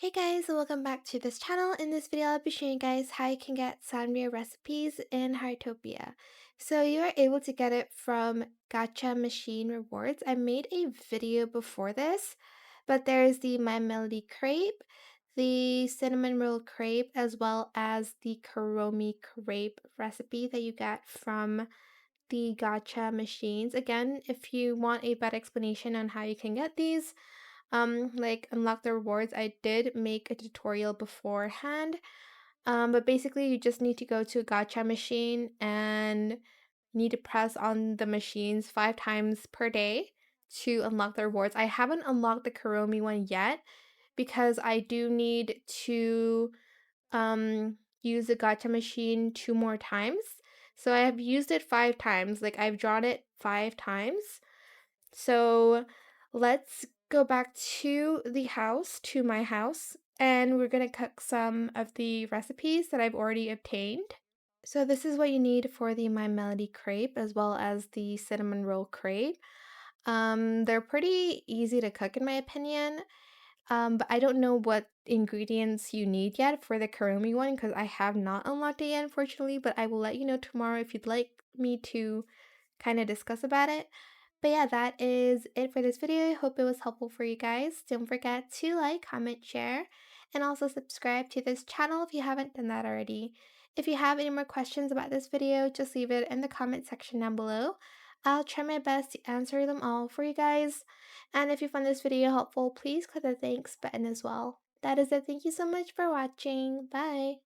Hey guys, welcome back to this channel. In this video, I'll be showing you guys how you can get Sanrio recipes in Heartopia. So you are able to get it from Gacha Machine rewards. I made a video before this, but there's the My Melody Crepe, the Cinnamoroll Crepe, as well as the Kuromi Crepe recipe that you get from the Gacha Machines. Again, if you want a better explanation on how you can get these, like unlock the rewards, I did make a tutorial beforehand. But basically you just need to go to a gacha machine and need to press on the machines 5 times per day to unlock the rewards. I haven't unlocked the Kuromi one yet because I do need to use the gacha machine 2 more times. So I have used it 5 times, like I've drawn it 5 times. So let's go back to the house, to my house, and we're gonna cook some of the recipes that I've already obtained. So this is what you need for the My Melody crepe as well as the cinnamon roll crepe. They're pretty easy to cook in my opinion. But I don't know what ingredients you need yet for the Kuromi one because I have not unlocked it yet, unfortunately, but I will let you know tomorrow if you'd like me to kind of discuss about it. But yeah, that is it for this video. I hope it was helpful for you guys. Don't forget to like, comment, share, and also subscribe to this channel if you haven't done that already. If you have any more questions about this video, just leave it in the comment section down below. I'll try my best to answer them all for you guys. And if you found this video helpful, please click the thanks button as well. That is it. Thank you so much for watching. Bye.